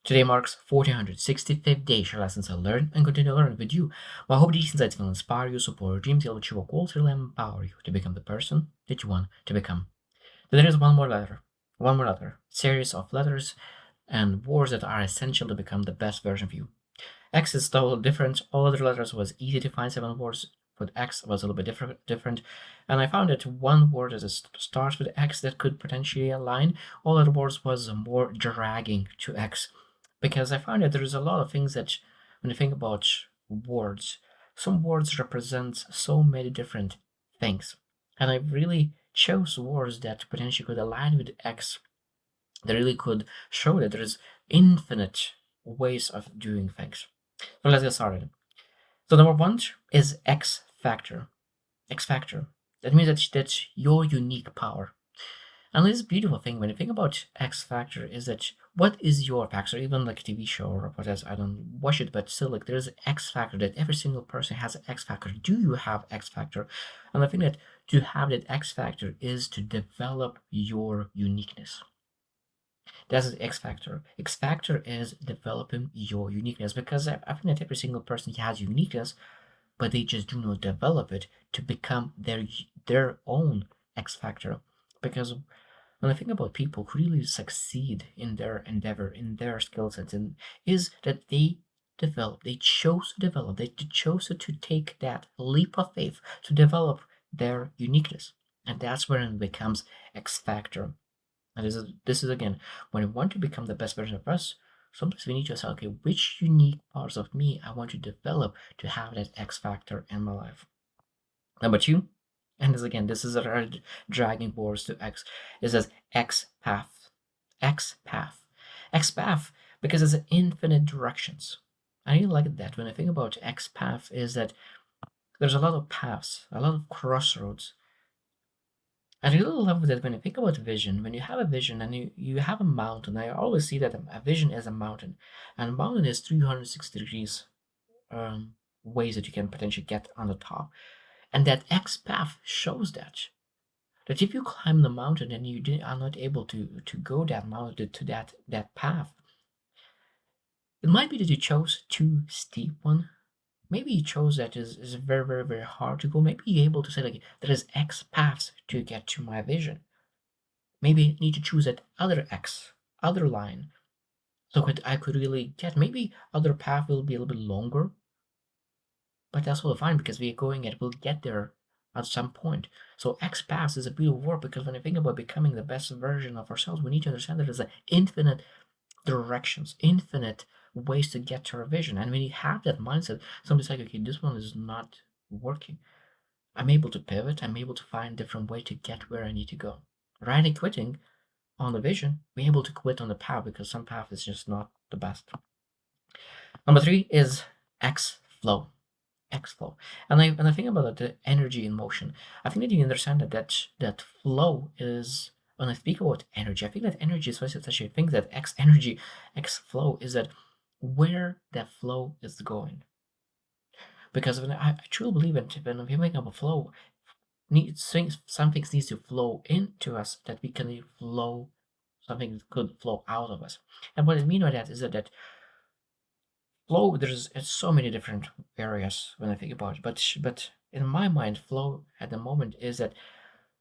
Today marks 1465th day share lessons I learn and continue to learn with you. Well, I hope these insights will inspire you, support your dreams, help achieve your goals, really empower you to become the person that you want to become. Then there is one more letter, series of letters and words that are essential to become the best version of you. X is totally different. All other letters was easy to find 7 words, but X was a little bit different. And I found that one word that starts with X that could potentially align. All other words was more dragging to X, because I found that there's a lot of things that when you think about words, some words represent so many different things, and I really chose words that potentially could align with X, that really could show that there is infinite ways of doing things. So let's get started. So number one is X factor. X factor. That means that's your unique power. And this beautiful thing when you think about X factor is that what is your factor? Even like a TV show or whatever, I don't watch it, but still like there's X factor that every single person has an X factor. Do you have X factor? And I think that to have that X factor is to develop your uniqueness. That's the X factor. X factor is developing your uniqueness, because I think that every single person has uniqueness, but they just do not develop it to become their own X factor. Because when I think about people who really succeed in their endeavor, in their skill sets, and is that they chose to develop, they chose to take that leap of faith to develop their uniqueness, and that's when it becomes X factor. And this is again, when we want to become the best version of us, sometimes we need to say, okay, which unique parts of me I want to develop to have that X factor in my life. Number two, and this is a dragging words to X. It says X path, X path, X path, because it's infinite directions. I really like that. When I think about X path, is that there's a lot of paths, a lot of crossroads. I really love that when you think about vision, when you have a vision and you have a mountain, I always see that a vision is a mountain. And a mountain is 360 degrees ways that you can potentially get on the top. And that X path shows that. That if you climb the mountain and are not able to go that mountain to that path, it might be that you chose too steep one. Maybe you chose that is very, very, very hard to go. Maybe you're able to say like there is X paths to get to my vision. Maybe I need to choose that other X, other line, so I could really get. Maybe other path will be a little bit longer, but that's all fine because we're going and we'll get there at some point. So X paths is a beautiful word, because when I think about becoming the best version of ourselves, we need to understand that there's an infinite directions, infinite ways to get to our vision. And when you have that mindset, somebody's like, okay, this one is not working. I'm able to pivot. I'm able to find different way to get where I need to go. Rather than quitting on the vision, we're able to quit on the path because some path is just not the best. Number three is X flow. X flow. And I think about the energy in motion. I think that you understand that flow is, when I speak about energy, I think that energy is such a thing that X energy, X flow is that where that flow is going. Because when I truly believe that when we make up a flow, some things needs to flow into us that we can flow, something could flow out of us. And what I mean by that is that flow, there's it's so many different areas when I think about it. But in my mind, flow at the moment is that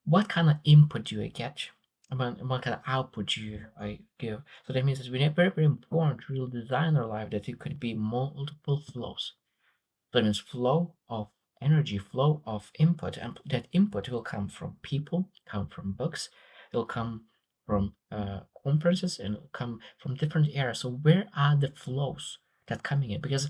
what kind of input do I get? And what kind of output do I give? So that means it's very, very important to really design our life that it could be multiple flows. So that means flow of energy, flow of input, and that input will come from people, come from books, it'll come from conferences, and it'll come from different areas. So where are the flows that coming in? Because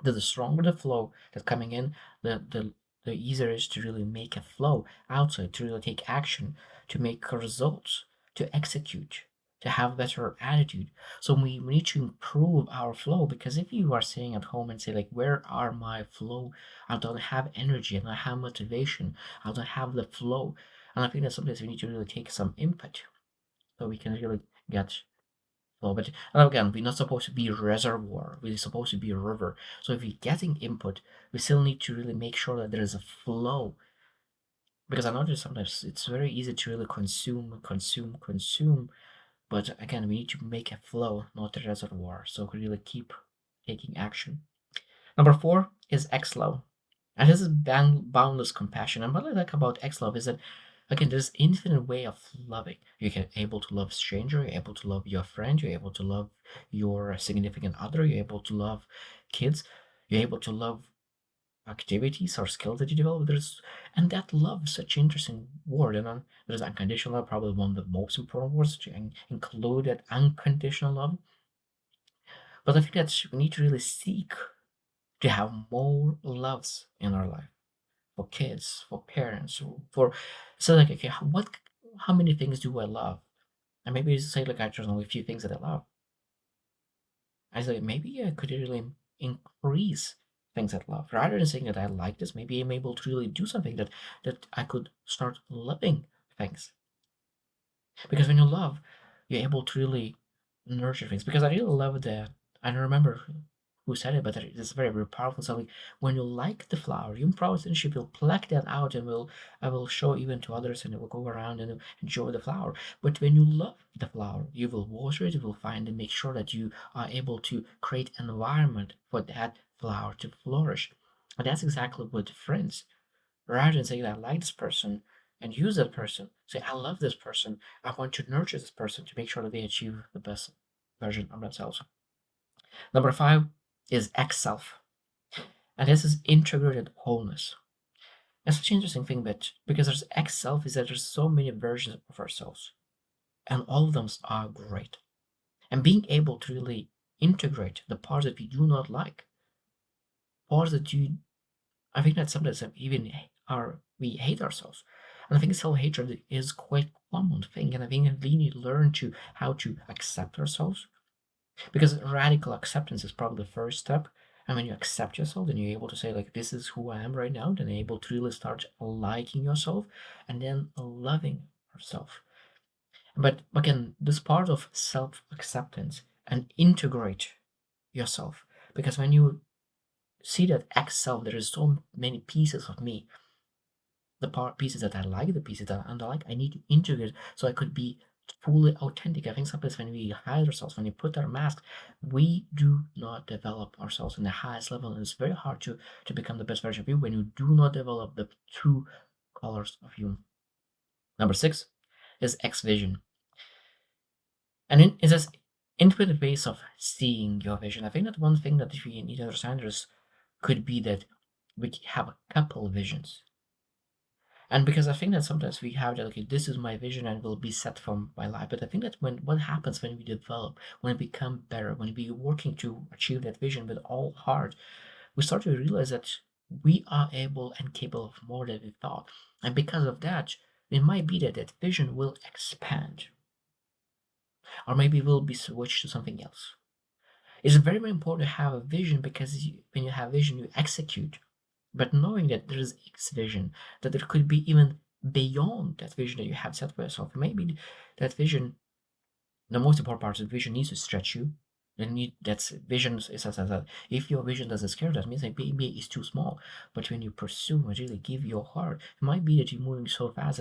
the stronger the flow that's coming in, the easier it is to really make a flow outside, to really take action, to make results, to execute, to have better attitude. So we need to improve our flow, because if you are sitting at home and say like, where are my flow? I don't have energy, I don't have motivation, I don't have the flow. And I think that sometimes we need to really take some input so we can really get flow. But again, we're not supposed to be a reservoir. We're supposed to be a river. So if we're getting input, we still need to really make sure that there is a flow. Because I notice sometimes it's very easy to really consume, consume, consume, But again, we need to make a flow, not a reservoir. So really keep taking action. Number four is X love. And this is boundless compassion. And what I like about X love is that again, there's infinite way of loving. You can able to love stranger, you're able to love your friend, you're able to love your significant other, you're able to love kids, you're able to love activities or skills that you develop. And that love is such an interesting word. And then there's unconditional love, probably one of the most important words to include that unconditional love. But I think that we need to really seek to have more loves in our life for kids, for parents, for so like okay, how many things do I love? And maybe you say like I just only a few things that I love. I say maybe I could really increase things I love rather than saying that I like this. Maybe I'm able to really do something that I could start loving things. Because when you love, you're able to really nurture things. Because I really love that. I don't remember who said it, but it's very, very powerful. So like, when you like the flower, you probably will pluck that out and will I will show even to others and it will go around and enjoy the flower. But when you love the flower, you will water it, you will find and make sure that you are able to create an environment for that flower to flourish. And that's exactly what friends, rather than saying I like this person and use that person, say I love this person. I want to nurture this person to make sure that they achieve the best version of themselves. Number five is X self, and this is integrated wholeness. It's such an interesting thing, but because there's X self, is that there's so many versions of ourselves, and all of them are great. And being able to really integrate the parts that we do not like, parts that you I think that sometimes even we hate ourselves. And I think self-hatred is quite common thing. And I think we need to learn to how to accept ourselves. Because radical acceptance is probably the first step. And when you accept yourself, then you're able to say, like, this is who I am right now. Then you're able to really start liking yourself and then loving yourself. But again, this part of self-acceptance and integrate yourself. Because when you see that X self, there is so many pieces of me, the pieces that I like, the pieces that I don't like, I need to integrate so I could be fully authentic. I think sometimes when we hide ourselves, when we put our mask, we do not develop ourselves in the highest level. And it's very hard to become the best version of you when you do not develop the true colors of you. Number six is X vision. And it's this intuitive ways of seeing your vision. I think that one thing that we need to understand is could be that we have a couple visions. And because I think that sometimes we have that, okay, this is my vision and will be set for my life. But I think that when what happens when we develop, when we become better, when we working to achieve that vision with all heart, we start to realize that we are able and capable of more than we thought. And because of that, it might be that that vision will expand, or maybe will be switched to something else. It's very, very important to have a vision because when you have vision, you execute. But knowing that there is X vision, that there could be even beyond that vision that you have set for yourself, maybe that vision, the most important part of the vision needs to stretch you. And that's vision is as that if your vision doesn't scare, that means that maybe it's too small. But when you pursue and really give your heart, it might be that you're moving so fast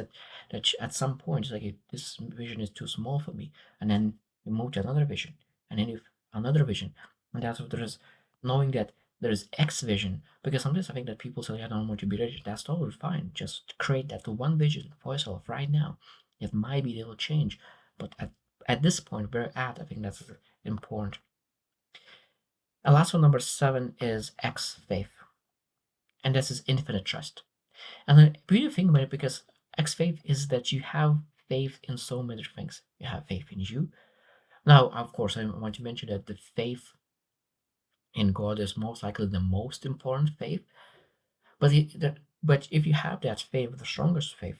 that at some point it's like this vision is too small for me, and then you move to another vision, and then if another vision, and that's what there is, knowing that there is X vision. Because sometimes I think that people say I don't want to be rich. That's totally fine. Just create that one vision for yourself right now. It might be they will change, but at this point we're at, I think that's important. And last one, number seven, is X faith, and this is infinite trust. And the beautiful thing about it, because X faith is that you have faith in so many things. You have faith in you. Now, of course, I want to mention that the faith in God is most likely the most important faith. But if you have that faith, the strongest faith,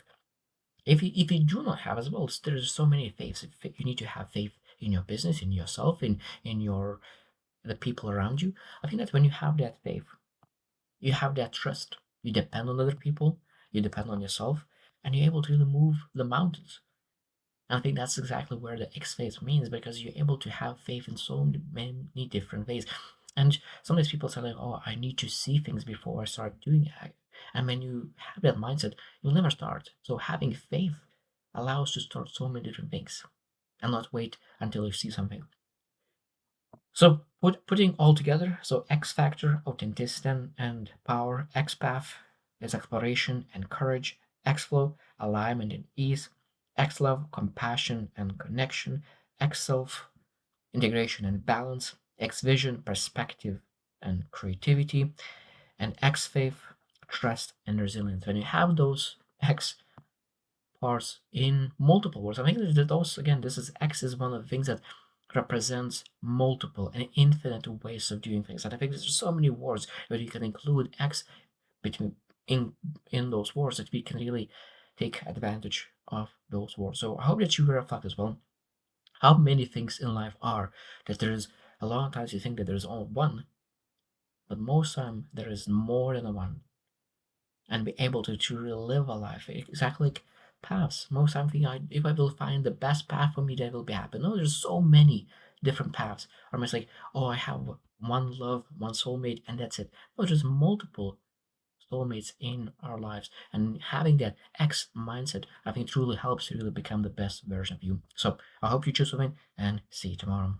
if you do not have as well, there's so many faiths. You need to have faith in your business, in yourself, in your the people around you. I think that when you have that faith, you have that trust. You depend on other people, you depend on yourself, and you're able to really move the mountains. And I think that's exactly where the X faith means, because you're able to have faith in so many different ways. And sometimes people say like, "Oh, I need to see things before I start doing it." And when you have that mindset, you'll never start. So having faith allows to start so many different things. and not wait until you see something. So putting all together, so X factor, authenticity and power, X path is exploration and courage, X flow, alignment and ease, X love, compassion and connection, X self, integration and balance, X vision, perspective and creativity, and X faith, trust and resilience. When you have those X parts in multiple words, I think that those again, this is X is one of the things that represents multiple and infinite ways of doing things. And I think there's so many words where you can include X between in those words that we can really take advantage of those words. So I hope that you reflect as well how many things in life are that there is a lot of times you think that there's only one, but most time there is more than one, and be able to truly live a life exactly like paths. Most time think if I will find the best path for me, that will be happy. No, there's so many different paths. Or it's like, oh, I have one love, one soulmate, and that's it. No, there's multiple soulmates in our lives, and having that X mindset, I think, truly helps you really become the best version of you. So I hope you choose something, and see you tomorrow.